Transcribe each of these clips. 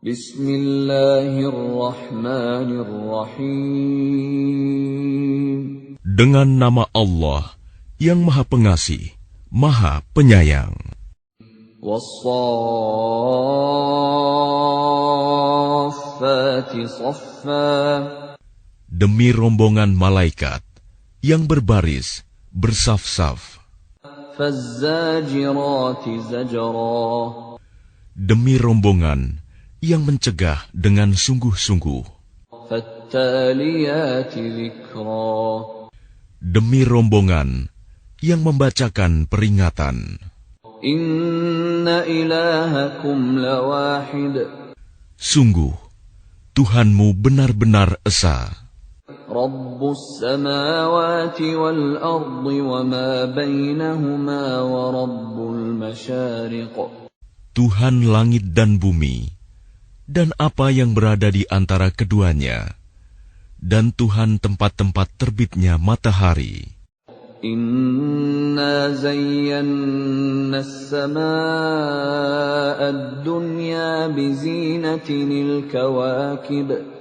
Bismillahirrahmanirrahim. Dengan nama Allah yang Maha Pengasih, Maha Penyayang. Was-saffati saffa. Demi rombongan malaikat yang berbaris bersaf-saf. Faz-zajirati zajra. Demi rombongan yang mencegah dengan sungguh-sungguh. Fattaliyati dzikra. Demi rombongan yang membacakan peringatan. Inna ilahakum lawahid. Sungguh, Tuhanmu benar-benar esa. Rabbus samawati wal ardi wa ma bainahuma wa rabbul masyariq. Tuhan langit dan bumi, dan apa yang berada di antara keduanya, dan Tuhan tempat-tempat terbitnya matahari. Inna zayyanna as-samaa'a ad-dunya bizinatinil kawakib.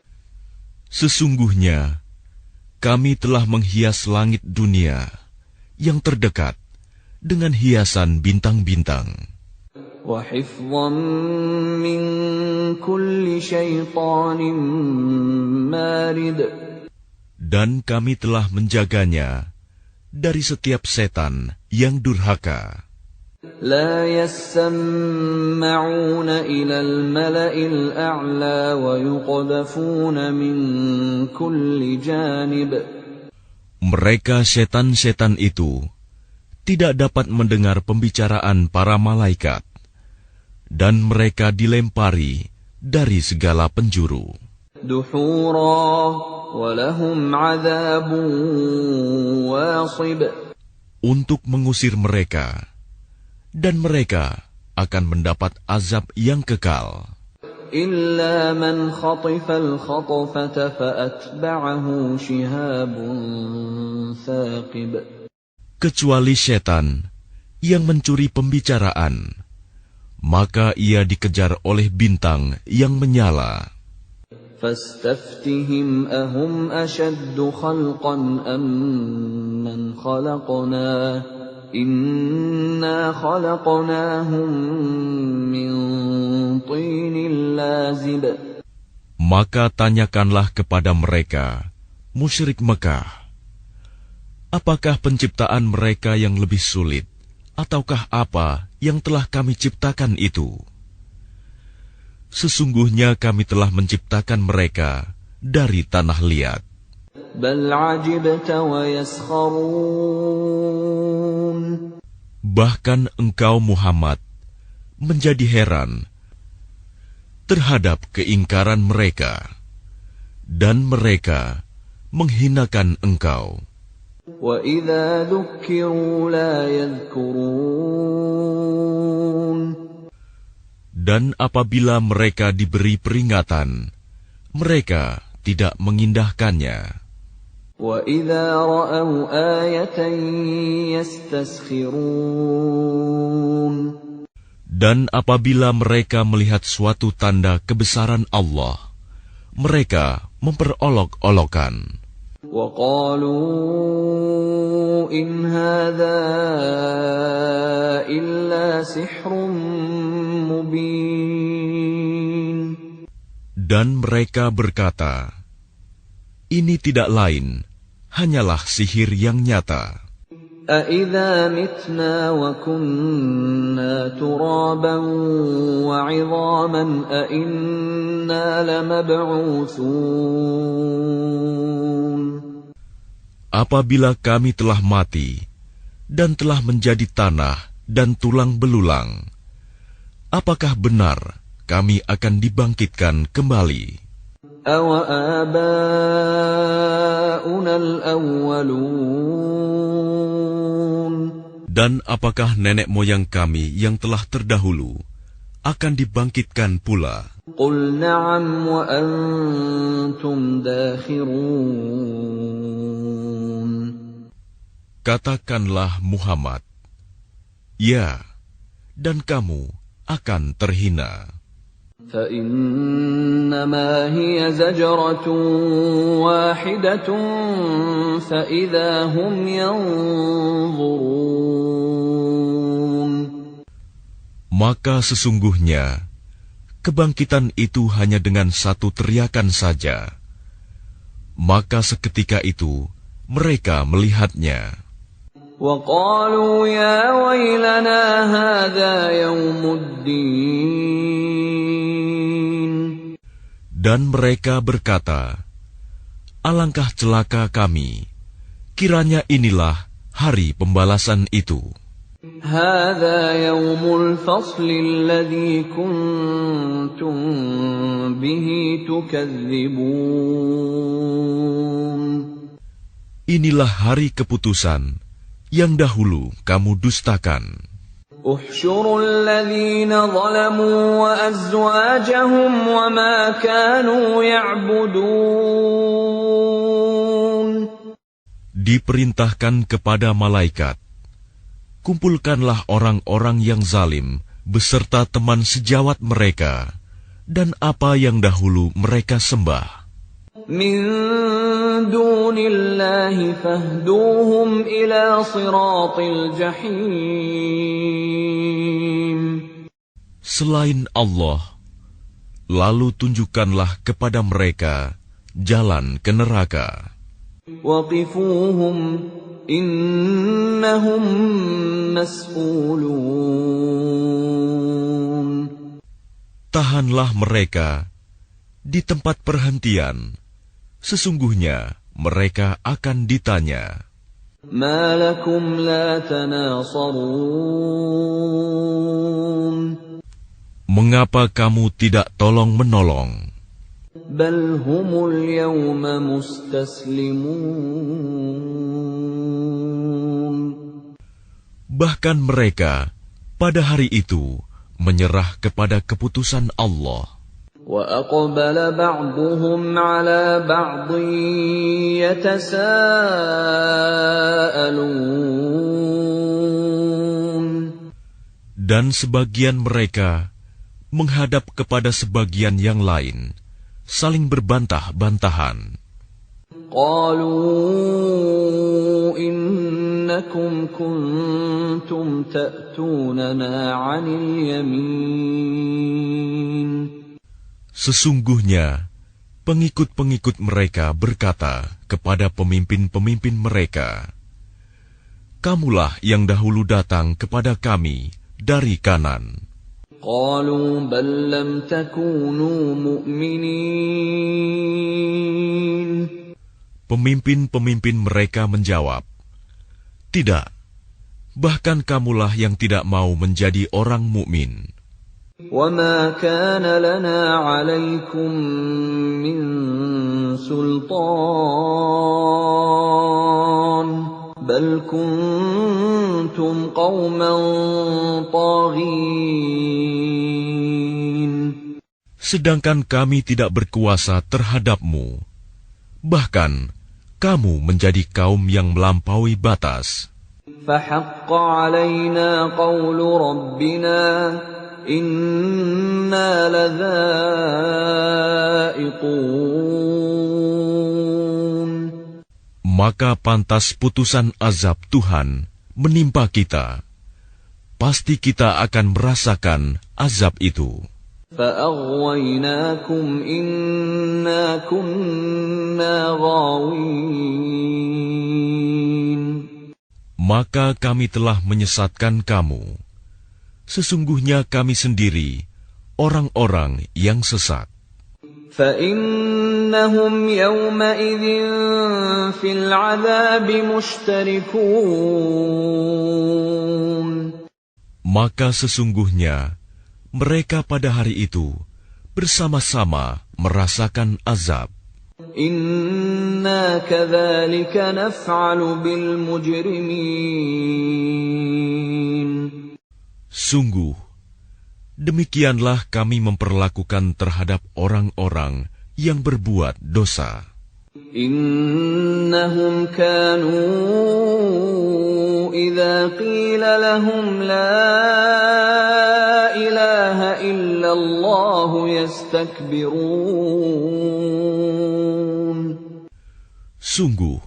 Sesungguhnya, kami telah menghias langit dunia yang terdekat dengan hiasan bintang-bintang. Wa hifdhan min kulli syaitanin marid. Dan kami telah menjaganya dari setiap setan yang durhaka. La yasma'una ila al-mala'il a'la wa yuqdhafuna min kulli janib. Mereka setan-setan itu tidak dapat mendengar pembicaraan para malaikat, dan mereka dilempari dari segala penjuru. Duhura wa lahum 'adzabun wasib. Untuk mengusir mereka, dan mereka akan mendapat azab yang kekal. Illa man khatifal khatfata fa'atba'ahu shihabun thaqib. Kecuali setan yang mencuri pembicaraan, maka ia dikejar oleh bintang yang menyala. Fastaftihim ahum ashaddu khalqan amman khalaqna. Inna khalaqnahum min tinil lazib. Maka tanyakanlah kepada mereka, musyrik Mekah, apakah penciptaan mereka yang lebih sulit, ataukah apa yang telah kami ciptakan itu? Sesungguhnya kami telah menciptakan mereka dari tanah liat. Bal ajibta wa yaskharun. Bahkan engkau Muhammad menjadi heran terhadap keingkaran mereka, dan mereka menghinakan engkau. Wa idza dzukkiru la yadhkurun. Dan apabila mereka diberi peringatan, mereka tidak mengindahkannya. Wa idza ra'aw ayatan yastaskhirun. Dan apabila mereka melihat suatu tanda kebesaran Allah, mereka memperolok-olokan. Wa qalu in hadza illa sihrun mubin. Dan mereka berkata, ini tidak lain, hanyalah sihir yang nyata. أَإِذَا مِتْنَا وَكُنَّا تُرَابًا وَعِظَامًا أَإِنَّا لَمَبْعُوثُونَ. Apabila kami telah mati dan telah menjadi tanah dan tulang belulang, apakah benar kami akan dibangkitkan kembali? أَوَآبَاؤُنَا الْأَوَّلُونَ. Dan apakah nenek moyang kami yang telah terdahulu akan dibangkitkan pula? قُلْ نَعَمْ وَأَنْتُمْ دَاخِرُونَ. Katakanlah Muhammad, ya, dan kamu akan terhina. فإنما هي زجرة واحدة فإذا هم ينظرون. Maka sesungguhnya kebangkitan itu hanya dengan satu teriakan saja. Maka seketika itu mereka melihatnya. وَقَالُوا يَا وَيْلَنَا هَذَا يَوْمُ الدِّينِ. Dan mereka berkata, alangkah celaka kami, kiranya inilah hari pembalasan itu. هَذَا يَوْمُ الْفَصْلِ الَّذِي كُنتُم بِهِ تُكَذِّبُونَ. Inilah hari keputusan yang dahulu kamu dustakan. احشروا الذين ظلموا وأزواجهم وما كانوا يعبدون. Diperintahkan kepada malaikat, kumpulkanlah orang-orang yang zalim beserta teman sejawat mereka dan apa yang dahulu mereka sembah. من دون الله فاهدوهم إلى صراط الجحيم. Selain Allah, lalu tunjukkanlah kepada mereka jalan ke neraka. وقفوهم إنهم مسؤولون. Tahanlah mereka di tempat perhentian. Sesungguhnya mereka akan ditanya. ما لكم لا تناصرون. Mengapa kamu tidak tolong-menolong? بل هم اليوم مستسلمون. Bahkan mereka pada hari itu menyerah kepada keputusan Allah. وَأَقْبَلَ بَعْضُهُمْ عَلَى بَعْضٍ يَتَسَاءَلُونَ. Dan sebagian mereka menghadap kepada sebagian yang lain, saling berbantah-bantahan. قَالُوا إِنَّكُمْ كُنْتُمْ تَأْتُونَنَا عَنِ الْيَمِينِ. Sesungguhnya, pengikut-pengikut mereka berkata kepada pemimpin-pemimpin mereka, kamulah yang dahulu datang kepada kami dari kanan. قالوا بل لم تكونوا مؤمنين. Pemimpin-pemimpin mereka menjawab, tidak, bahkan kamulah yang tidak mau menjadi orang mukmin. وما كان لنا عليكم من سلطان بل كنتم قوما طاغين. Sedangkan kami tidak berkuasa terhadapmu, bahkan kamu menjadi kaum yang melampaui batas. فحق علينا قول ربنا إنا لذائقون. Maka pantas putusan azab Tuhan menimpa kita. Pasti kita akan merasakan azab itu. فأغويناكم إنا كنا غاوين. Maka kami telah menyesatkan kamu. Sesungguhnya kami sendiri orang-orang yang sesat. فإنهم يومئذ في العذاب مشتركون. Maka sesungguhnya mereka pada hari itu bersama-sama merasakan azab. إنا كذلك نفعل بالمجرمين. Sungguh, demikianlah kami memperlakukan terhadap orang-orang yang berbuat dosa. إنهم كانوا إذا قيل لهم لا إله إله إلا الله يستكبرون. Sungguh,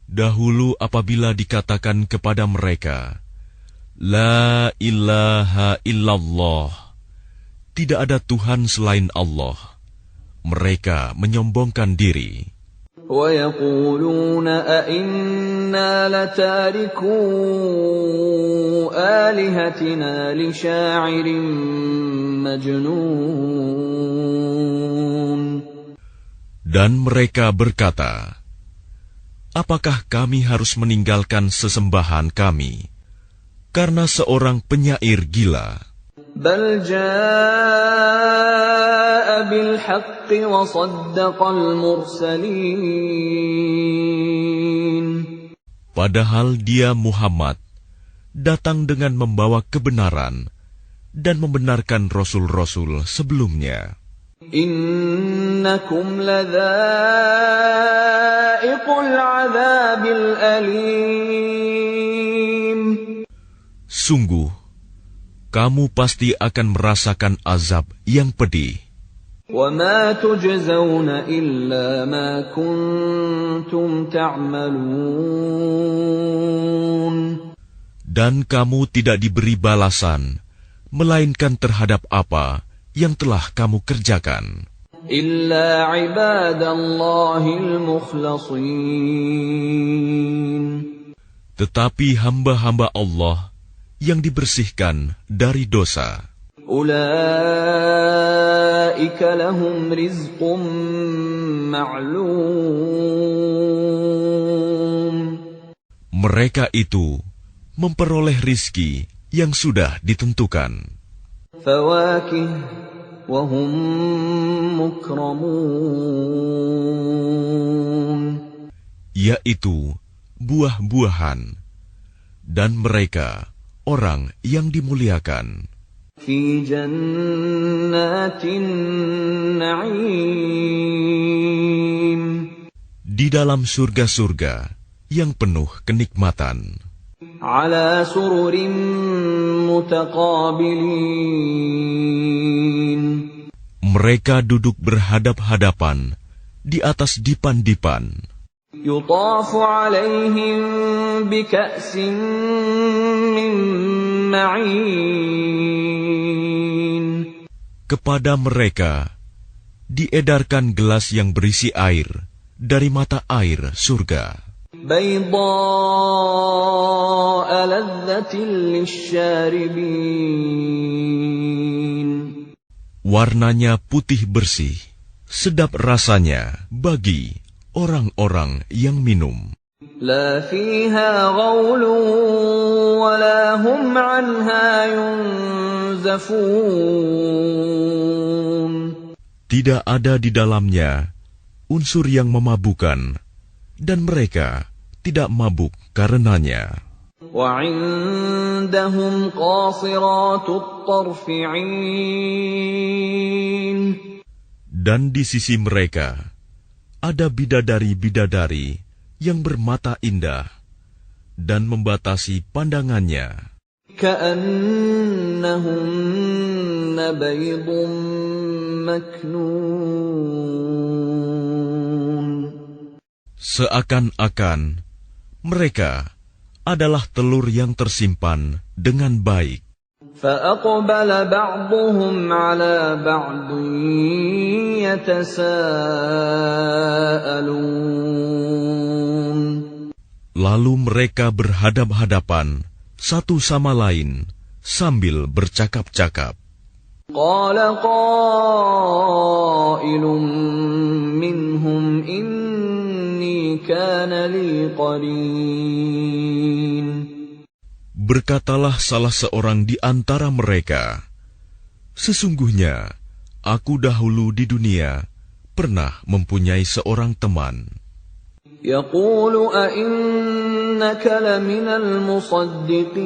dahulu apabila dikatakan kepada mereka, La ilaha illallah, tidak ada Tuhan selain Allah, mereka menyombongkan diri. وَيَقُولُونَ أَإِنَّا لَتَارِكُو آلِهَتِنَا لِشَاعِرٍ مَجْنُونٍ. Dan mereka berkata, apakah kami harus meninggalkan sesembahan kami karena seorang penyair gila? بَلْ جَاءَ بِالْحَقِّ وَصَدَّقَ الْمُرْسَلِينَ. Padahal dia Muhammad datang dengan membawa kebenaran dan membenarkan rasul-rasul sebelumnya. إِنَّكُمْ لَذَائِقُو الْعَذَابِ الْأَلِيمِ. Sungguh, kamu pasti akan merasakan azab yang pedih. وَمَا تُجْزَوْنَ إِلَّا مَا كُنتُمْ تَعْمَلُونَ. Dan kamu tidak diberi balasan, melainkan terhadap apa yang telah kamu kerjakan. إِلَّا عِبَادَ اللَّهِ الْمُخْلَصِينَ. Tetapi hamba-hamba Allah yang dibersihkan dari dosa, أُولَئِكَ لَهُمْ رِزْقٌ مَّعْلُومٌ. mereka itu memperoleh rizki yang sudah ditentukan, فَوَاكِهُ وَهُم مُّكْرَمُونَ. yaitu buah-buahan, dan mereka orang yang dimuliakan فِي جَنَّاتِ النَّعِيمِ. di dalam surga-surga yang penuh kenikmatan. عَلَى سُرُرٍ مُتَقَابِلِينَ. Mereka duduk berhadap-hadapan di atas dipan-dipan. يُطَافُ عَلَيْهِم بِكَأْسٍ مِّن مَّعِينٍ. Kepada mereka diedarkan gelas yang berisi air dari mata air surga, بَيْضَاءَ لَذَّةٍ لِّلشَّارِبِينَ. warnanya putih bersih, sedap rasanya bagi orang-orang yang minum. لَا فِيهَا غَوْلٌ وَلَا هُمْ عَنْهَا يُنزَفُونَ. Tidak ada di dalamnya unsur yang memabukkan, dan mereka tidak mabuk karenanya. وَعِندَهُمْ قَاصِرَاتُ الطَّرْفِ عِينٌ. Dan di sisi mereka ada bidadari-bidadari yang bermata indah dan membatasi pandangannya, كَأَنَّهُنَّ بَيْضٌ مَّكْنُونٌ. seakan-akan mereka adalah telur yang tersimpan dengan baik. فَأَقْبَلَ بَعْضُهُمْ عَلَى بَعْضٍ يَتَسَاءَلُونَ. Lalu mereka berhadap-hadapan satu sama lain sambil bercakap-cakap. قَالَ قَائِلٌ مِّنْهُمْ إِنِّي كَانَ لِي قَرِينٌ. Berkatalah salah seorang di antara mereka, sesungguhnya aku dahulu di dunia pernah mempunyai seorang teman. يَقُولُ أَإِنَّكَ لَمِنَ الْمُصَدِّقِينَ.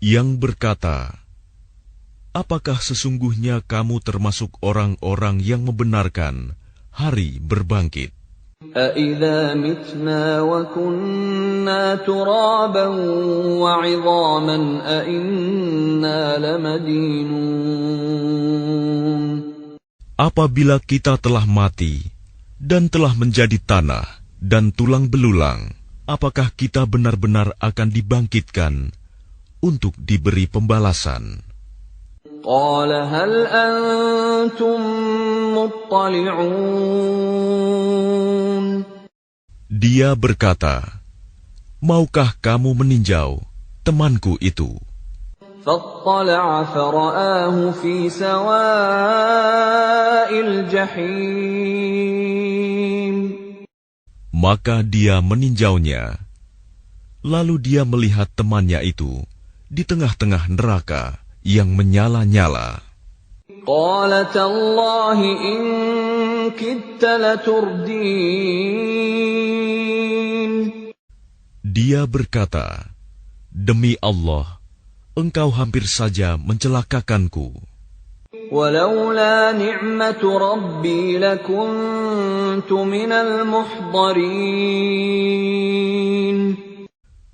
Yang berkata, apakah sesungguhnya kamu termasuk orang-orang yang membenarkan hari berbangkit? أَإِذَا مِتْنَا وَكُنَّا تُرَابًا وَعِظَامًا أَإِنَّا لَمَدِينُونَ. Apabila kita telah mati dan telah menjadi tanah dan tulang belulang, apakah kita benar-benar akan dibangkitkan untuk diberi pembalasan? قَالَ هَلْ أَنْتُمْ مُطَّلِعُونَ. Dia berkata, maukah kamu meninjau temanku itu? فَاطَّلَعَ فَرَآهُ فِي سَوَاءِ الْجَحِيمِ. Maka dia meninjaunya. Lalu dia melihat temannya itu di tengah-tengah neraka yang menyala-nyala. قَالَ تَاللَّهِ إِن كِدتَّ لَتُرْدِينِ. Dia berkata, demi Allah, engkau hampir saja mencelakakanku. وَلَوْلَا نِعْمَةُ رَبِّي لَكُنْتُ مِنَ الْمُحْضَرِينَ.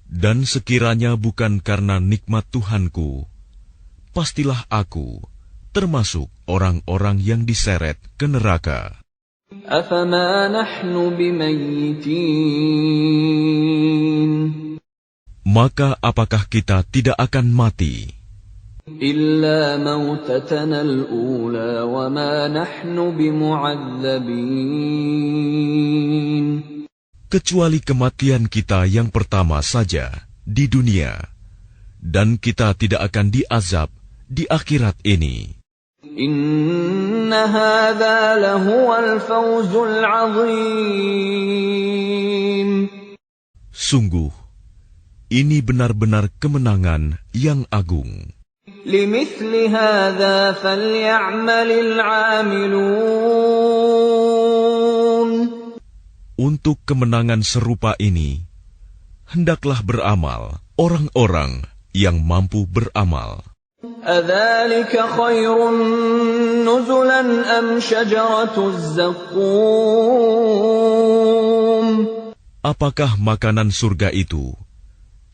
Dan sekiranya bukan karena nikmat Tuhanku, pastilah aku termasuk orang-orang yang diseret ke neraka. أَفَمَا نَحْنُ بِمَيِّتِينَ. Maka apakah kita tidak akan mati? إِلَّا مَوْتَتَنَا الْأُولَى وَمَا نَحْنُ بِمُعَذَّبِينَ. Kecuali kematian kita yang pertama saja di dunia, dan kita tidak akan diazab di akhirat ini. إِنَّ هَذَا لَهُوَ الْفَوْزُ الْعَظِيمُ. Sungguh, ini benar-benar kemenangan yang agung. لِمِثْلِ هَذَا فَلْيَعْمَلِ الْعَامِلُونَ. Untuk kemenangan serupa ini, hendaklah beramal orang-orang yang mampu beramal. أَذَلِكَ خَيْرٌ نُزُلًا أَمْ شَجَرَةُ الزَّقُّومِ. Apakah makanan surga itu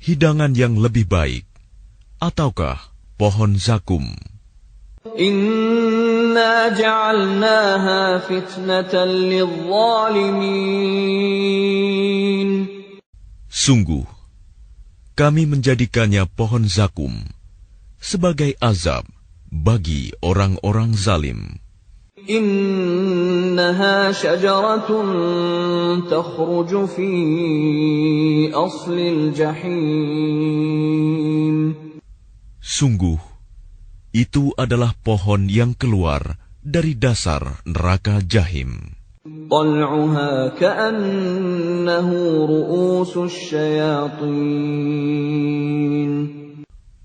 hidangan yang lebih baik, ataukah pohon zakum? إِنَّا جَعَلْنَاهَا فِتْنَةً لِلظَّالِمِينَ. Sungguh, kami menjadikannya pohon zakum sebagai azab bagi orang-orang zalim. إِنَّهَا شَجَرَةٌ تَخْرُجُ فِي أَصْلِ الْجَحِيمِ. Sungguh, itu adalah pohon yang keluar dari dasar neraka Jahim. طَلْعُهَا كَأَنَّهُ رُءُوسُ الشَّيَاطِينِ.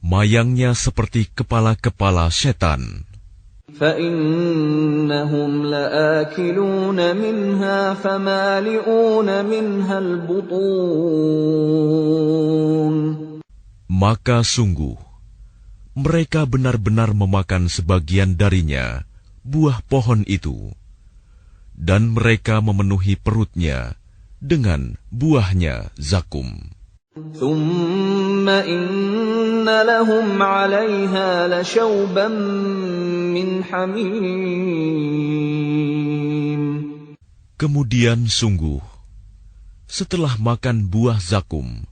Mayangnya seperti kepala-kepala setan. فَإِنَّهُمْ لَآكِلُونَ مِنْهَا فَمَالِئُونَ مِنْهَا الْبُطُونَ. Maka sungguh, mereka benar-benar memakan sebagian darinya, buah pohon itu, dan mereka memenuhi perutnya dengan buahnya zakum. ثُمَّ إِنَّ لَهُمْ عَلَيْهَا لَشَوْبًا مِّنْ حَمِيمٍ. Kemudian sungguh, setelah makan buah zakum,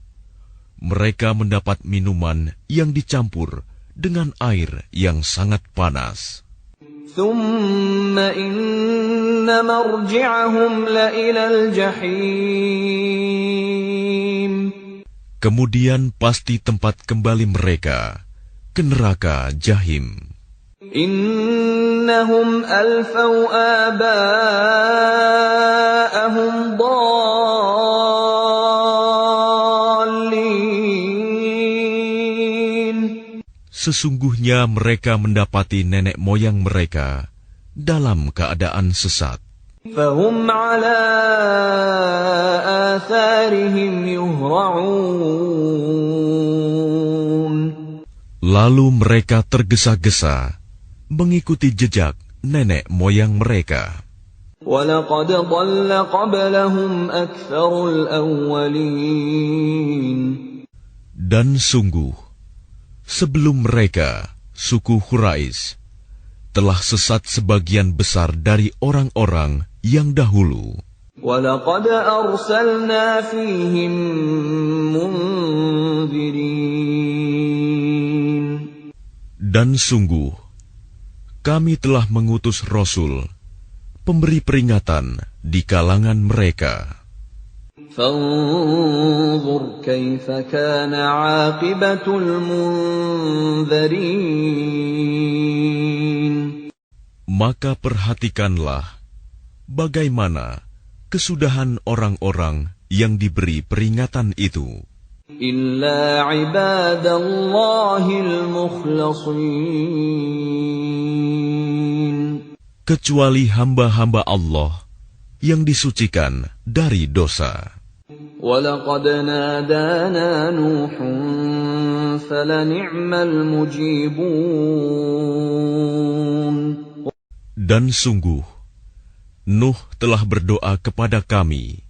mereka mendapat minuman yang dicampur dengan air yang sangat panas. ثُمَّ إِنَّ مَرْجِعَهُمْ لَإِلَى الْجَحِيمِ. Kemudian pasti tempat kembali mereka ke neraka Jahim. إِنَّهُمْ أَلْفَوْا آبَاءَهُمْ ضَالِّينَ. Sesungguhnya mereka mendapati nenek moyang mereka dalam keadaan sesat. فَهُمْ عَلَى آثَارِهِمْ يُهْرَعُونَ. Lalu mereka tergesa-gesa mengikuti jejak nenek moyang mereka. وَلَقَدْ ضَلَّ قَبْلَهُمْ أَكْثَرُ الْأَوَّلِينَ Dan sungguh, sebelum mereka, suku Quraisy, telah sesat sebagian besar dari orang-orang yang dahulu. وَلَقَدْ أَرْسَلْنَا فِيهِم مُنذِرِينَ Dan sungguh, kami telah mengutus Rasul, pemberi peringatan di kalangan mereka. فَانظُرْ كَيْفَ كَانَ عَاقِبَةُ الْمُنذَرِينَ Maka perhatikanlah bagaimana kesudahan orang-orang yang diberi peringatan itu. إِلَّا عِبَادَ اللَّهِ الْمُخْلَصِينَ Kecuali hamba-hamba Allah yang disucikan dari dosa. وَلَقَدْ نَادَانَا نُوحٌ فَلَنِعْمَ الْمُجِيبُونَ Dan sungguh, Nuh telah berdoa kepada kami,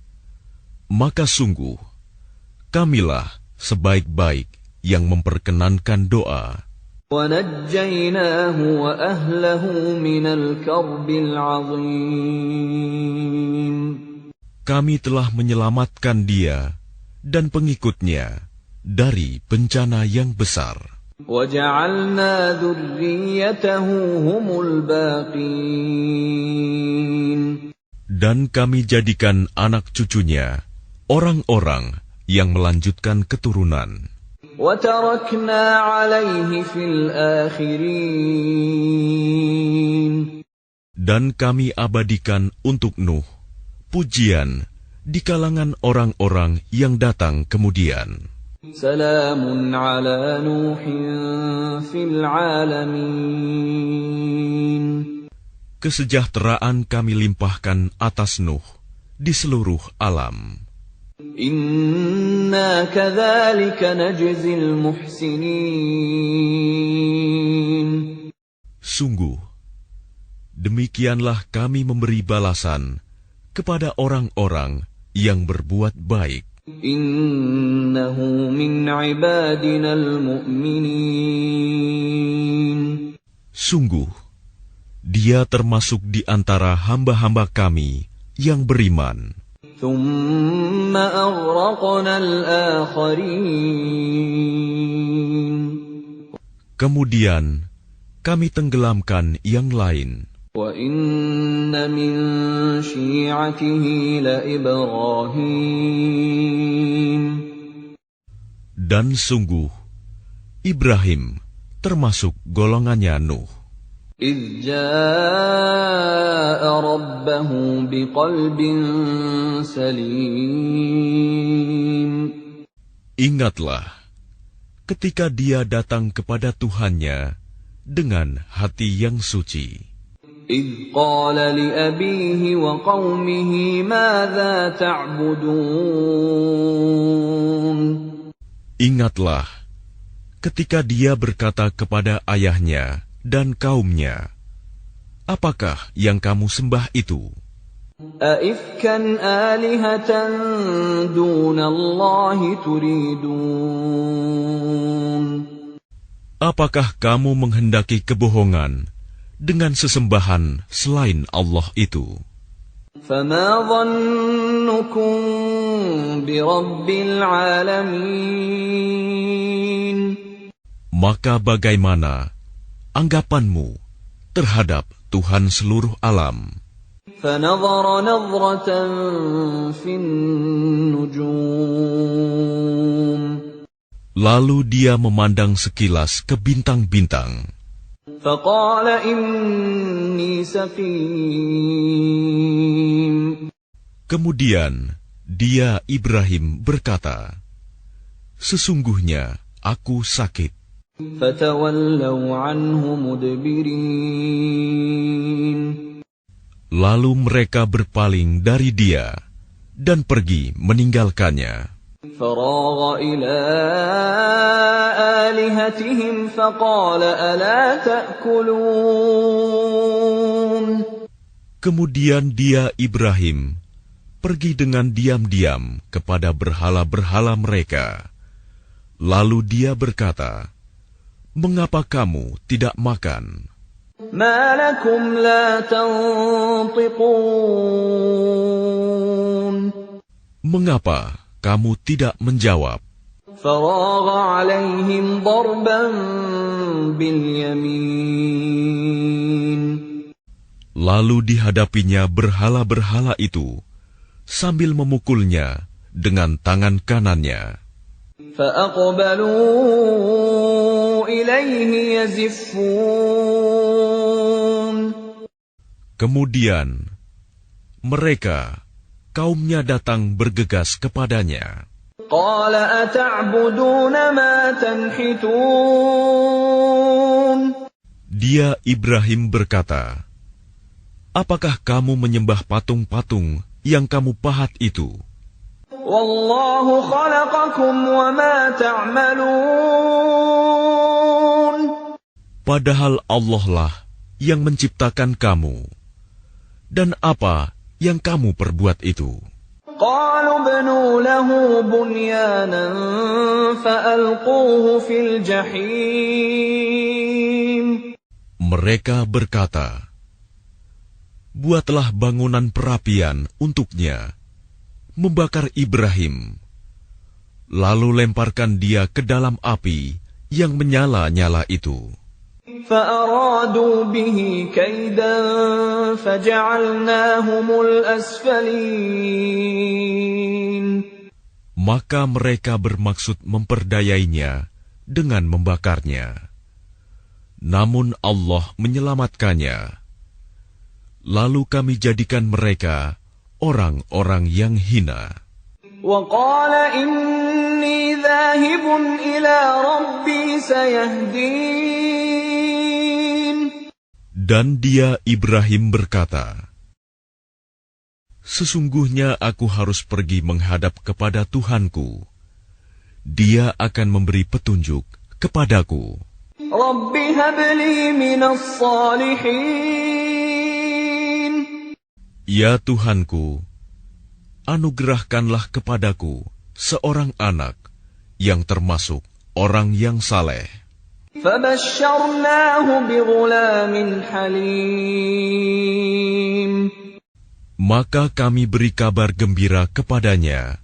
maka sungguh, kamilah sebaik-baik yang memperkenankan doa. وَنَجَّيْنَاهُ وَأَهْلَهُ مِنَ الْكَرْبِ الْعَظِيمِ Kami telah menyelamatkan dia dan pengikutnya dari bencana yang besar. وَجَعَلْنَا ذُرِّيَّتَهُ هُمُ الْبَاقِينَ Dan kami jadikan anak cucunya orang-orang yang melanjutkan keturunan. وَتَرَكْنَا عَلَيْهِ فِي الْآخِرِينَ Dan kami abadikan untuk Nuh pujian di kalangan orang-orang yang datang kemudian. سَلَامٌ عَلَى نُوحٍ فِي الْعَالَمِينَ Kesejahteraan kami limpahkan atas Nuh di seluruh alam. إِنَّا كَذَلِكَ نَجْزِي الْمُحْسِنِينَ Sungguh, demikianlah kami memberi balasan kepada orang-orang yang berbuat baik. إِنَّهُ مِنْ عِبَادِنَا الْمُؤْمِنِينَ Sungguh, dia termasuk di antara hamba-hamba kami yang beriman. ثُمَّ أَغْرَقْنَا الْآخَرِينَ Kemudian, kami tenggelamkan yang lain. وَإِنَّ مِنْ شِيعَتِهِ لَإِبْرَاهِيمَ Dan sungguh, Ibrahim termasuk golongannya Nuh. إِذْ جَاءَ رَبَّهُ بِقَلْبٍ سَلِيمٍ Ingatlah, ketika dia datang kepada Tuhannya dengan hati yang suci. إِذْ قَالَ لِأَبِيهِ وَقَوْمِهِ مَاذَا تَعْبُدُونَ Ingatlah, ketika dia berkata kepada ayahnya dan kaumnya, apakah yang kamu sembah itu? أَئِفْكًا آلِهَةً دُونَ اللَّهِ تُرِيدُونَ Apakah kamu menghendaki kebohongan dengan sesembahan selain Allah itu? فَمَا ظَنُّكُمْ بِرَبِّ الْعَالَمِينَ Maka bagaimana anggapanmu terhadap Tuhan seluruh alam? فَنَظَرَ نَظْرَةً فِي النُّجُومِ Lalu dia memandang sekilas ke bintang-bintang. فَقَالَ إِنِّي سَقِيمٌ Kemudian dia Ibrahim berkata, sesungguhnya aku sakit. فَتَوَلَّوْا عَنْهُ مُدْبِرِينَ Lalu mereka berpaling dari dia dan pergi meninggalkannya. فَرَاغَ إِلَىٰ آلِهَتِهِمْ فَقَالَ أَلَا تَأْكُلُونَ Kemudian dia Ibrahim pergi dengan diam-diam kepada berhala-berhala mereka. Lalu dia berkata, "Mengapa kamu tidak makan?" ما لكم لا تنطقون Mengapa kamu tidak menjawab? فراغ عليهم ضربا باليمين Lalu dihadapinya berhala-berhala itu sambil memukulnya dengan tangan kanannya. فأقبلوا إليه يزفون Kemudian mereka, kaumnya datang bergegas kepadanya. قال أتعبدون ما تنحتون Dia Ibrahim berkata, "Apakah kamu menyembah patung-patung yang kamu pahat itu? والله خلقكم وما تعملون Padahal Allah lah yang menciptakan kamu. Dan apa yang kamu perbuat itu?" قالوا ابنوا له بنيانا فألقوه في الجحيم Mereka berkata, "Buatlah bangunan perapian untuknya, membakar Ibrahim, lalu lemparkan dia ke dalam api yang menyala-nyala itu." فأرادوا به كيدا فجعلناهم الأسفلين Maka mereka bermaksud memperdayainya dengan membakarnya. Namun Allah menyelamatkannya. Lalu kami jadikan mereka orang-orang yang hina. وقال إني ذاهب إلى ربي سيهدين Dan dia Ibrahim berkata, "Sesungguhnya aku harus pergi menghadap kepada Tuhanku. Dia akan memberi petunjuk kepadaku." رب هب لي من الصالحين Ya Tuhanku, anugerahkanlah kepadaku seorang anak yang termasuk orang yang saleh. فبشرناه بغلام حليم Maka kami beri kabar gembira kepadanya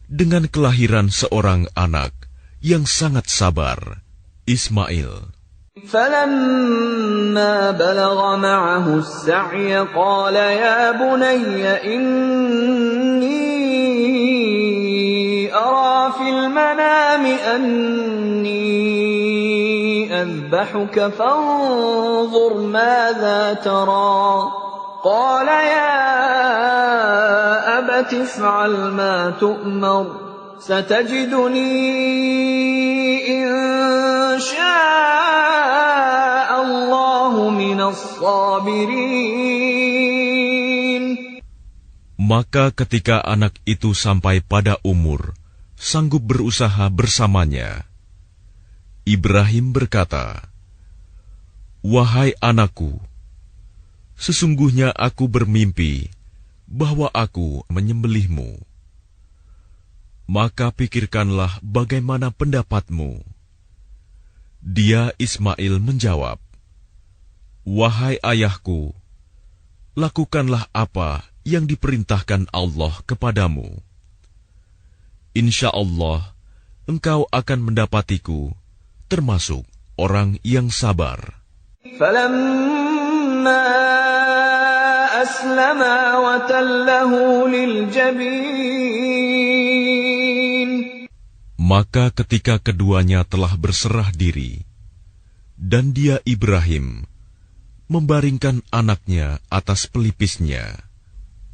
dengan kelahiran seorang anak yang sangat sabar, Ismail. فلما بلغ معه السعي قال يا بني إني أرى في المنام أني أذبحك فانظر ماذا ترى قال يا أبت افعل ما تؤمر ستجدني إن شاء الله من الصابرين. Maka ketika anak itu sampai pada umur sanggup berusaha bersamanya, Ibrahim berkata, "Wahai anakku, sesungguhnya aku bermimpi bahwa aku menyembelihmu. Maka pikirkanlah bagaimana pendapatmu." Dia Ismail menjawab, "Wahai ayahku, lakukanlah apa yang diperintahkan Allah kepadamu. Insya Allah, engkau akan mendapatiku termasuk orang yang sabar." فلما أسلما وتله للجبين Maka ketika keduanya telah berserah diri, dan dia Ibrahim membaringkan anaknya atas pelipisnya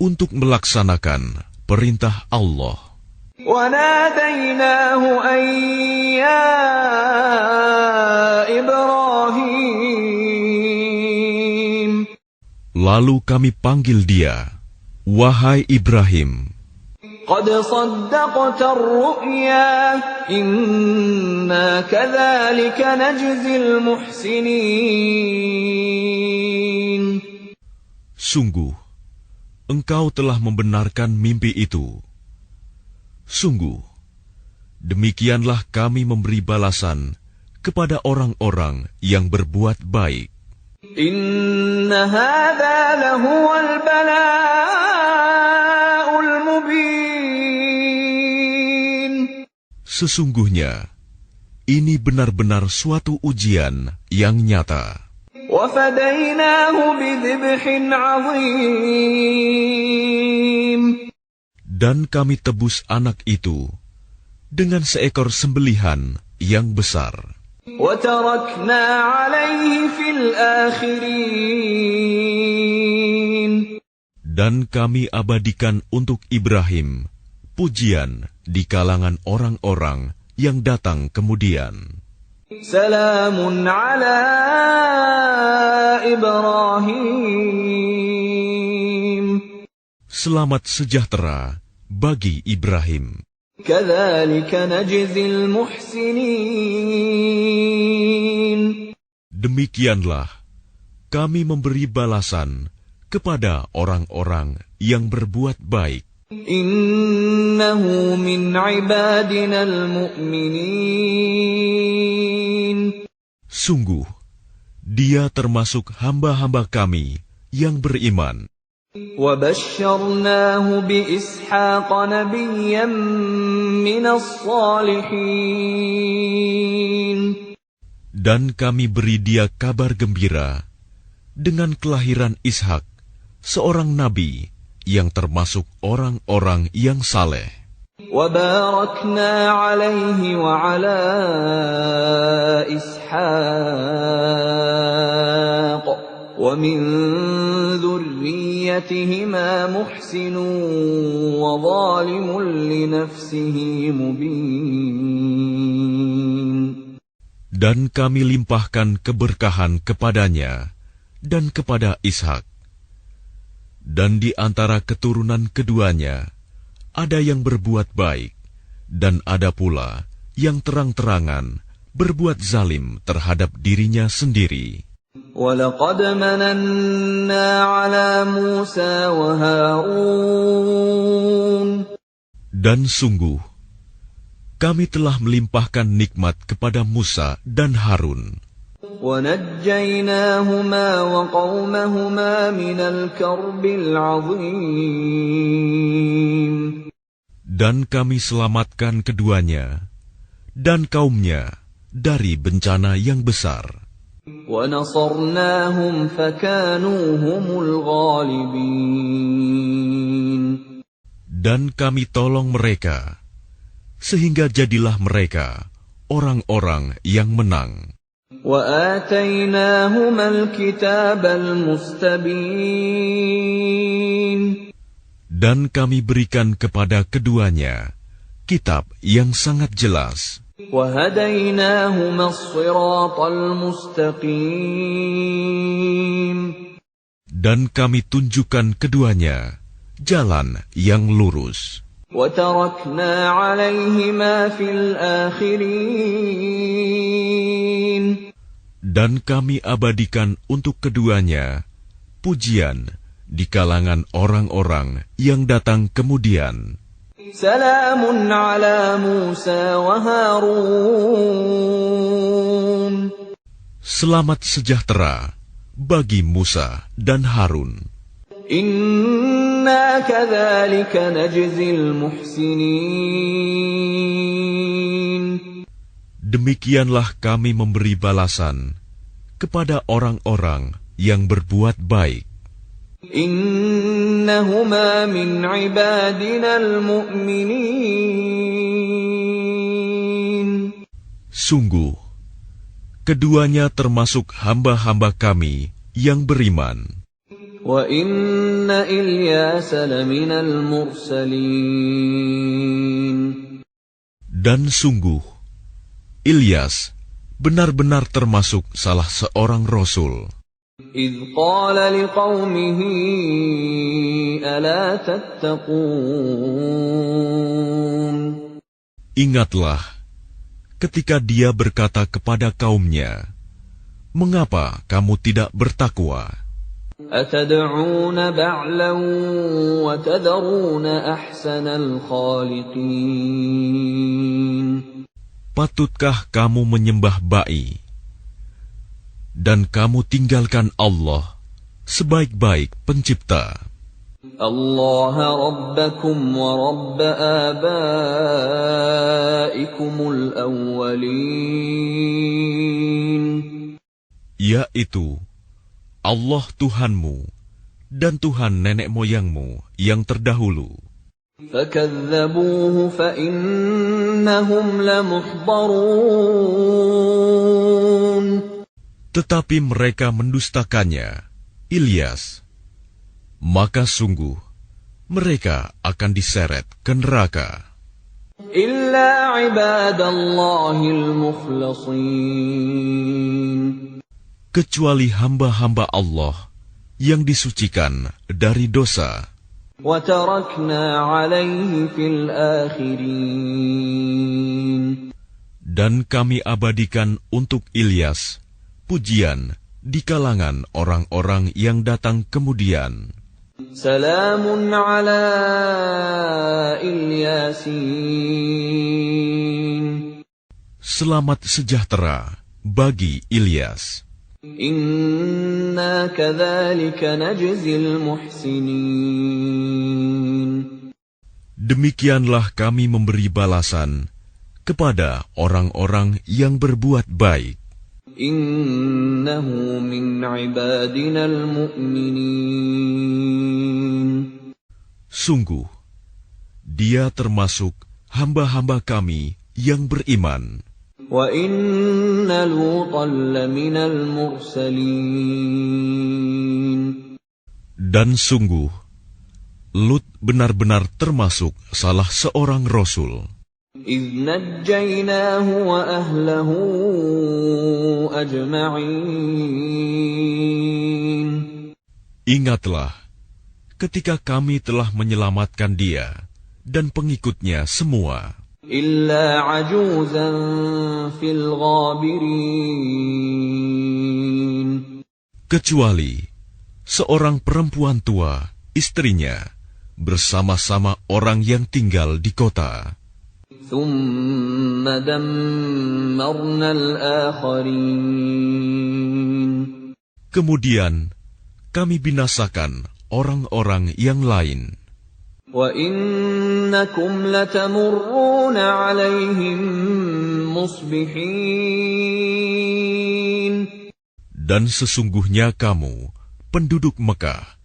untuk melaksanakan perintah Allah. وناديناه أن يا إبراهيم Lalu kami panggil dia, "Wahai Ibrahim, قد صدقت الرؤيا إنا كذلك نجزي المحسنين." Sungguh, engkau telah membenarkan mimpi itu. Sungguh, demikianlah kami memberi balasan kepada orang-orang yang berbuat baik. Inna hadza lahuwal bala'ul mubin. Sesungguhnya, ini benar-benar suatu ujian yang nyata. وَفَدَيْنَاهُ بِذِبْحٍ عَظِيمٍ. Dan kami tebus anak itu dengan seekor sembelihan yang besar. وَتَرَكْنَا عَلَيْهِ فِي الْآخِرِينَ. Dan kami abadikan untuk Ibrahim pujian di kalangan orang-orang yang datang kemudian. Salamun ala Ibrahim. Selamat sejahtera bagi Ibrahim. Kadzalika najzil muhsinin. Demikianlah kami memberi balasan kepada orang-orang yang berbuat baik. Innahu min ibadina al-mu'minin. Sungguh, dia termasuk hamba-hamba kami yang beriman. وَبَشَّرْنَاهُ بِإِسْحَاقَ نَبِيًّا مِّنَ الصَّالِحِينَ. Dan kami beri dia kabar gembira dengan kelahiran Ishak, seorang nabi yang termasuk orang-orang yang saleh. وَبَارَكْنَا عَلَيْهِ وَعَلَى إِسْحَاقَ وَمِنْ ذُرِّيَّتِهِمَا مُحْسِنٌ وَظَالِمٌ لِنَفْسِهِ مُبِينٌ. Dan kami limpahkan keberkahan kepadanya dan kepada Ishak. Dan di antara keturunan keduanya, ada yang berbuat baik, dan ada pula yang terang-terangan berbuat zalim terhadap dirinya sendiri. وَلَقَدْ مَنَنَّا عَلَى مُوسَى وَهَارُونَ. Dan sungguh, kami telah melimpahkan nikmat kepada Musa dan Harun. وَنَجَّيْنَاهُمَا وَقَوْمَهُمَا مِنَ الْكَرْبِ الْعَظِيمِ. Dan kami selamatkan keduanya dan kaumnya dari bencana yang besar. وَنَصَرْنَاهُمْ فَكَانُوا هُمُ الْغَالِبِينَ. Dan kami tolong mereka, sehingga jadilah mereka orang-orang yang menang. وَآتَيْنَاهُمَا الْكِتَابَ الْمُسْتَبِينَ. Dan kami berikan kepada keduanya kitab yang sangat jelas. وَهَدَيْنَاهُمَا الصِّرَاطَ الْمُسْتَقِيمَ. Dan kami tunjukkan keduanya jalan yang lurus. وَتَرَكْنَا عَلَيْهِمَا فِي الْآخِرِينَ. Dan kami abadikan untuk keduanya pujian di kalangan orang-orang yang datang kemudian. Salamun ala Musa wa Harun. Selamat sejahtera bagi Musa dan Harun. Inna kadzalika najzil muhsinin. Demikianlah kami memberi balasan kepada orang-orang yang berbuat baik. Innahuma min ibadina al-mu'minin. Sungguh, keduanya termasuk hamba-hamba kami yang beriman. Wa inna Ilyasa laminal mursalin. Dan sungguh, Ilyas benar-benar termasuk salah seorang rasul. إذ قال لقومه ألا تتقون. Ingatlah ketika dia berkata kepada kaumnya, "Mengapa kamu tidak bertakwa?" أتدعون بعلا وتذرون أحسن الخالقين. Patutkah kamu menyembah ba'i, dan kamu tinggalkan Allah, sebaik-baik pencipta? Allah Rabbakum wa Rabb abaikumul awwalin. Yaitu Allah Tuhanmu dan Tuhan nenek moyangmu yang terdahulu. فَكَذَّبُوهُ فَإِنَّهُمْ لَمُحْضَرُونَ. Tetapi mereka mendustakannya, Ilyas. Maka sungguh, mereka akan diseret ke neraka. إِلَّا عِبَادَ اللَّهِ الْمُخْلَصِينَ. Kecuali hamba-hamba Allah yang disucikan dari dosa. وَتَرَكْنَا عَلَيْهِ فِي الْآخِرِينَ. Dan kami abadikan untuk Ilyas pujian di kalangan orang-orang yang datang kemudian. Salamun ala Ilyasin. Selamat sejahtera bagi Ilyas. Inna kadzalika najzil muhsinin. Demikianlah kami memberi balasan kepada orang-orang yang berbuat baik. Innahu min ibadinal mu'minin. Sungguh, dia termasuk hamba-hamba kami yang beriman. Wa inna Lutan laminal mursalin. Dan sungguh, Lut benar-benar termasuk salah seorang rasul. إِذْ نَجَّيْنَاهُ وَأَهْلَهُ أَجْمَعِينَ. Ingatlah, ketika kami telah menyelamatkan dia dan pengikutnya semua. إِلَّا عَجُوزًا فِي الْغَابِرِينَ. Kecuali seorang perempuan tua, istrinya, bersama-sama orang yang tinggal di kota. ثُمَّ دَمَّرْنَا الْآخَرِينَ. Kemudian kami binasakan orang-orang yang lain. وَإِنَّكُمْ لَتَمُرُّونَ عَلَيْهِمْ مُصْبِحِينَ. Dan sesungguhnya kamu, penduduk Mekah,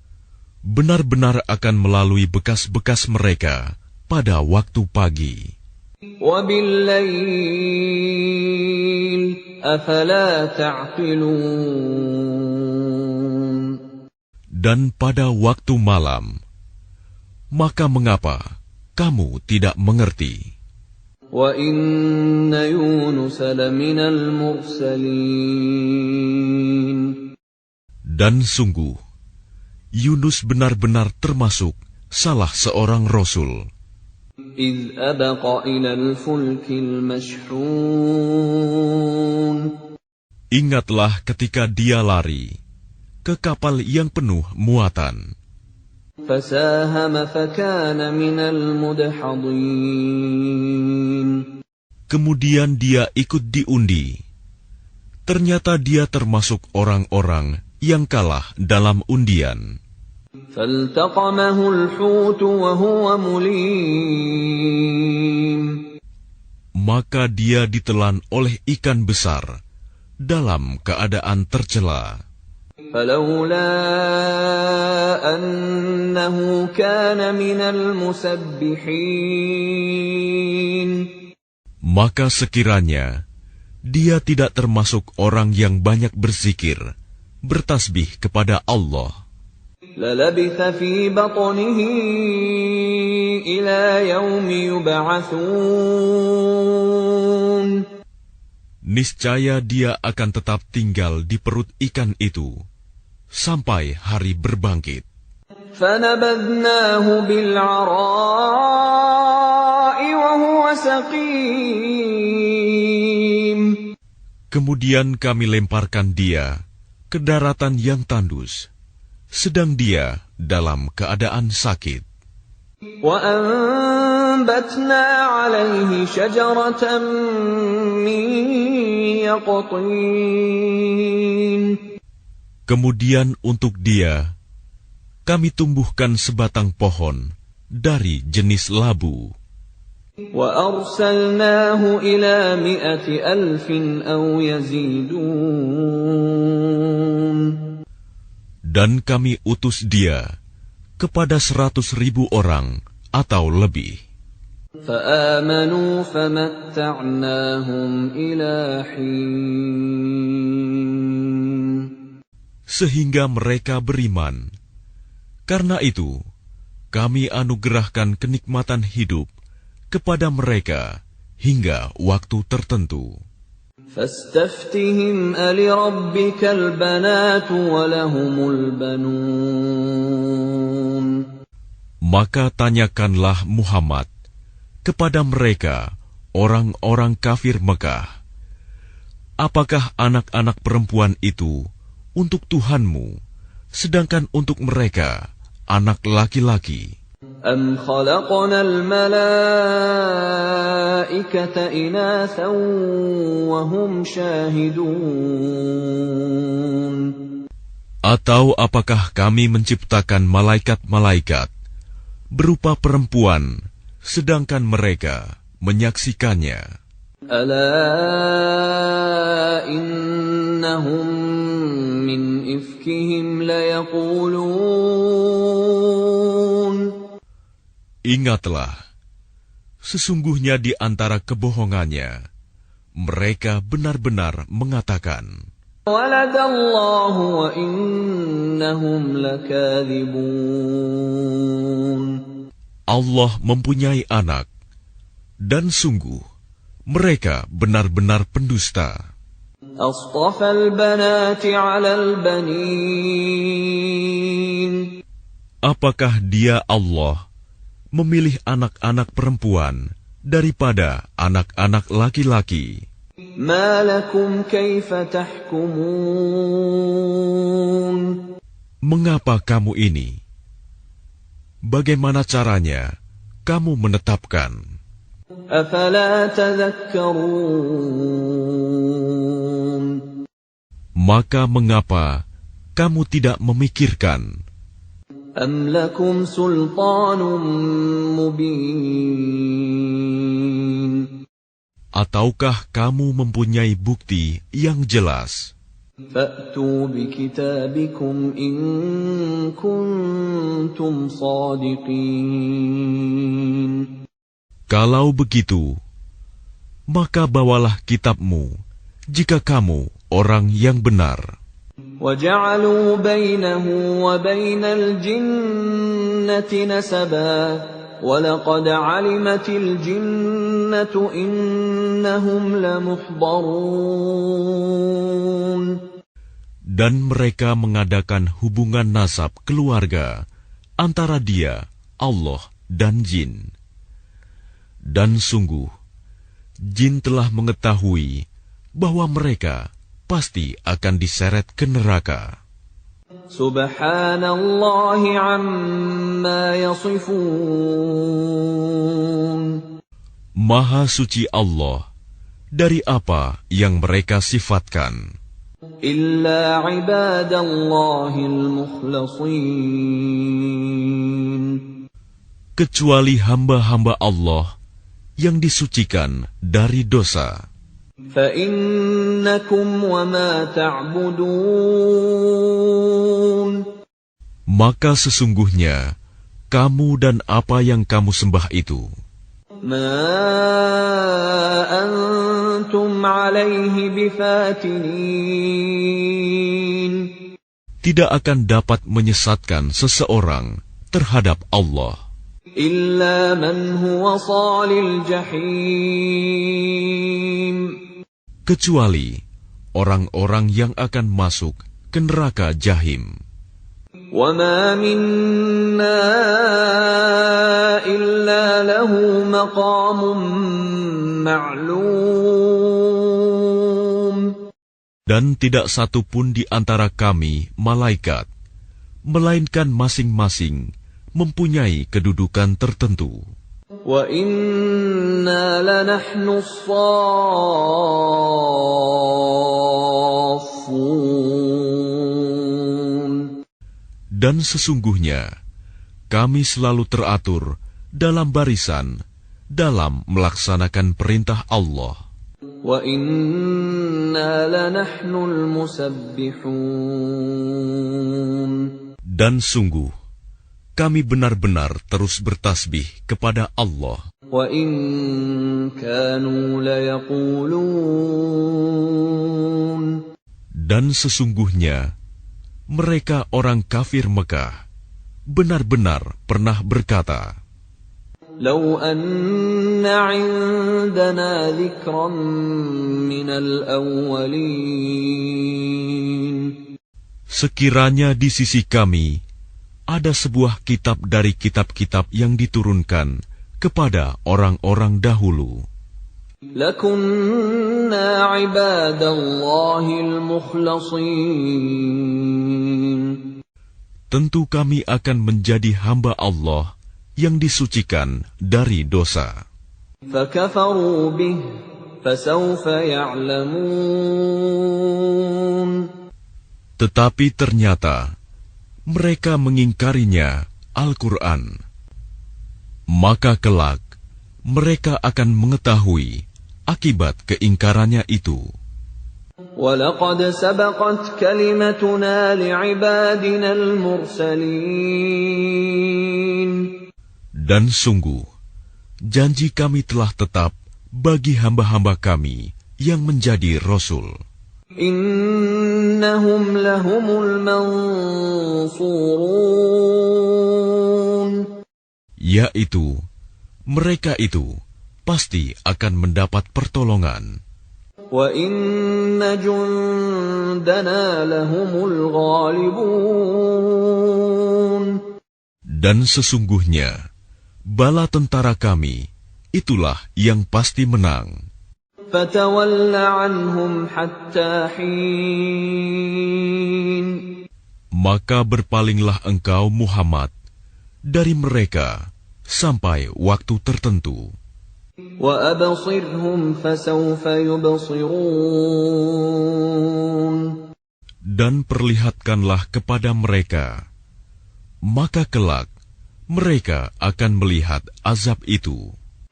benar-benar akan melalui bekas-bekas mereka pada waktu pagi. وَبِاللَّيْلِ أَفَلَا تَعْقِلُونَ. Dan pada waktu malam, maka mengapa kamu tidak mengerti? وَإِنَّ يُونُسَ لَمِنَ الْمُرْسَلِينَ. Dan sungguh, Yunus benar-benar termasuk salah seorang rasul. إِذْ أَبَقَ إِلَى الْفُلْكِ الْمَشْحُونِ. Ingatlah ketika dia lari ke kapal yang penuh muatan. فَسَاهَمَ فَكَانَ مِنَ الْمُدْحَضِينَ. Kemudian dia ikut diundi. Ternyata dia termasuk orang-orang yang kalah dalam undian. فَالْتَقَمَهُ الْحُوتُ وَهُوَ مُلِيمٌ. Maka dia ditelan oleh ikan besar dalam keadaan tercela. فَلَوْلَا أَنَّهُ كَانَ مِنَ الْمُسَبِّحِينَ. Maka sekiranya dia tidak termasuk orang yang banyak berzikir, bertasbih kepada Allah, لَلَبِثَ فِي بَطْنِهِ إِلَى يَوْمِ يُبْعَثُونَ. niscaya dia akan tetap tinggal di perut ikan itu sampai hari berbangkit. فَنَبَذْنَاهُ بِالْعَرَاءِ وَهُوَ سَقِيمٌ. Kemudian kami lemparkan dia ke daratan yang tandus, sedang dia dalam keadaan sakit. وَأَنبَتْنَا عَلَيْهِ شَجَرَةً مِّن يَقْطِينٍ. Kemudian untuk dia, kami tumbuhkan sebatang pohon dari jenis labu. وَأَرْسَلْنَاهُ إِلَى 100,000 أَوْ يَزِيدُونَ. Dan kami utus dia kepada 100,000 orang atau lebih. فَآمَنُوا فَمَتَّعْنَاهُمْ إِلَى حِينٍ. Sehingga mereka beriman. Karena itu, kami anugerahkan kenikmatan hidup kepada mereka hingga waktu tertentu. فَاسْتَفْتِهِمْ أَلِرَبِّكَ الْبَنَاتُ وَلَهُمُ الْبَنُونَ. Maka tanyakanlah Muhammad kepada mereka, orang-orang kafir Mekah, apakah anak-anak perempuan itu untuk Tuhanmu, sedangkan untuk mereka anak laki-laki? أَمْ خَلَقْنَا الْمَلَائِكَةَ إِنَاثًا وَهُمْ شَاهِدُونَ. Atau apakah kami menciptakan malaikat-malaikat berupa perempuan, sedangkan mereka menyaksikannya? أَلَا إِنَّهُمْ مِنْ إِفْكِهِمْ لَيَقُولُونَ. Ingatlah, sesungguhnya di antara kebohongannya, mereka benar-benar mengatakan, وَلَدَ اللَّهُ وَإِنَّهُمْ لَكَاذِبُونَ. Allah mempunyai anak, dan sungguh, mereka benar-benar pendusta. أَصْطَفَى الْبَنَاتِ عَلَى الْبَنِينَ. Apakah dia Allah memilih anak-anak perempuan daripada anak-anak laki-laki? مَا لَكُمْ كَيْفَ تَحْكُمُونَ. Mengapa kamu ini? Bagaimana caranya kamu menetapkan? أَفَلَا تَذَكَّرُونَ. Maka mengapa kamu tidak memikirkan? أَمْ لَكُمْ سُلْطَانٌ مُّبِينٌ. Ataukah kamu mempunyai bukti yang jelas? فَأْتُوا بِكِتَابِكُمْ إِن كُنتُمْ صَادِقِينَ. Kalau begitu, maka bawalah kitabmu jika kamu orang yang benar. وَجَعَلُوا بَيْنَهُ وَبَيْنَ الْجِنَّةِ نَسَبًا وَلَقَدْ عَلِمَتِ الْجِنَّةُ إِنَّهُمْ لَمُحْضَرُونَ. Dan mereka mengadakan hubungan nasab keluarga antara dia, Allah, dan jin. Dan sungguh, jin telah mengetahui bahwa mereka pasti akan diseret ke neraka. Subhanallahi amma yasifun. Maha suci Allah dari apa yang mereka sifatkan. Illa ibadallahil mukhlasin. Kecuali hamba-hamba Allah yang disucikan dari dosa. فَإِنَّكُمْ وَمَا تَعْبُدُونَ. Maka sesungguhnya kamu dan apa yang kamu sembah itu, مَا أَنْتُمْ عَلَيْهِ بِفَاتِنِينَ. tidak akan dapat menyesatkan seseorang terhadap Allah. إِلَّا مَنْ هُوَ صَالِ الْجَحِيمِ. Kecuali orang-orang yang akan masuk ke neraka Jahim. وَمَا مِنَّا إِلَّا لَهُ مَقَامٌ مَعْلُومٌ. Dan tidak satu pun di antara kami, malaikat, melainkan masing-masing mempunyai kedudukan tertentu. وَإِنَّا لَنَحْنُ الصَّافُّونَ Dan sesungguhnya kami selalu teratur dalam barisan dalam melaksanakan perintah Allah. وَإِنَّا لَنَحْنُ الْمُسَبِّحُونَ Dan sungguh kami benar-benar terus bertasbih kepada Allah. وَإِن كَانُوا لَيَقُولُونَ Dan sesungguhnya mereka orang kafir Mekah benar-benar pernah berkata, لَوْ أَنَّ عِندَنَا ذِكْرًا مِّنَ الْأَوَّلِينَ sekiranya di sisi kami ada sebuah kitab dari kitab-kitab yang diturunkan kepada orang-orang dahulu, لَكُنَّا عِبَادَ اللَّهِ الْمُخْلَصِينَ tentu kami akan menjadi hamba Allah yang disucikan dari dosa. فَكَفَرُوا بِهِ فَسَوْفَ يَعْلَمُونَ Tetapi ternyata mereka mengingkarinya Al-Quran. Maka kelak mereka akan mengetahui akibat keingkarannya itu. وَلَقَدْ سَبَقَتْ كَلِمَتُنَا لِعِبَادِنَا الْمُرْسَلِينَ Dan sungguh, janji kami telah tetap bagi hamba-hamba kami yang menjadi Rasul. إِنَّهُمْ لَهُمُ الْمَنْصُورُونَ Yaitu, mereka itu pasti akan mendapat pertolongan. وَإِنَّ جُنْدَنَا لَهُمُ الْغَالِبُونَ Dan sesungguhnya, bala tentara kami, itulah yang pasti menang. فَتَوَلَّ عَنْهُمْ حَتَّى حِينٍ Maka berpalinglah engkau Muhammad dari mereka sampai waktu tertentu. وَأَبْصِرْهُمْ فَسَوْفَ يُبْصِرُونَ Dan perlihatkanlah kepada mereka, maka kelak mereka akan melihat azab itu.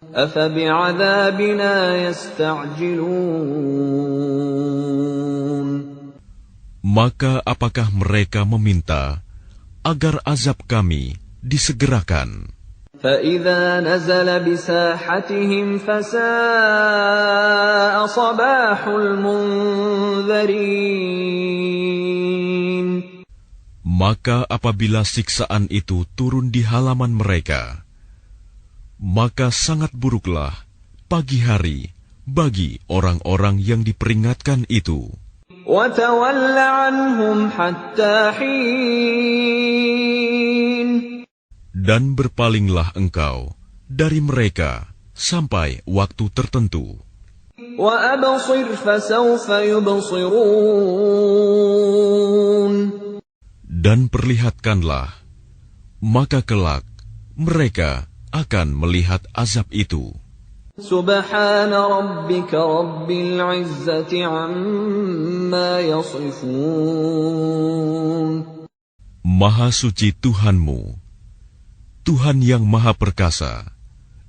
أَفَبِعَذَابِنَا يَسْتَعْجِلُونَ Maka apakah mereka meminta agar azab kami disegerakan? فَإِذَا نَزَلَ بِسَاحَتِهِمْ فَسَاءَ صَبَاحُ الْمُنذَرِينَ Maka apabila siksaan itu turun di halaman mereka, maka sangat buruklah pagi hari bagi orang-orang yang diperingatkan itu. وَتَوَلَّ عَنْهُمْ حَتَّى حِينٍ Dan berpalinglah engkau dari mereka sampai waktu tertentu. وَأَبْصِرْ فَسَوْفَ يُبْصِرُونَ Dan perlihatkanlah, maka kelak mereka akan melihat azab itu. سُبْحَانَ رَبِّكَ رَبِّ الْعِزَّةِ عَمَّا يَصِفُونَ Maha suci Tuhanmu, Tuhan yang Maha Perkasa,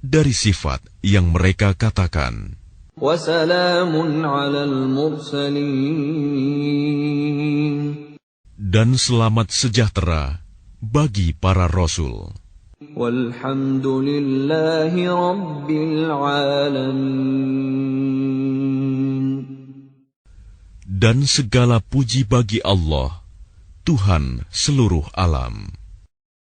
dari sifat yang mereka katakan. وَسَلَامٌ عَلَى الْمُرْسَلِينَ Dan selamat sejahtera bagi para Rasul. وَالْحَمْدُ لِلَّهِ رَبِّ الْعَالَمِينَ Dan segala puji bagi Allah, Tuhan seluruh alam.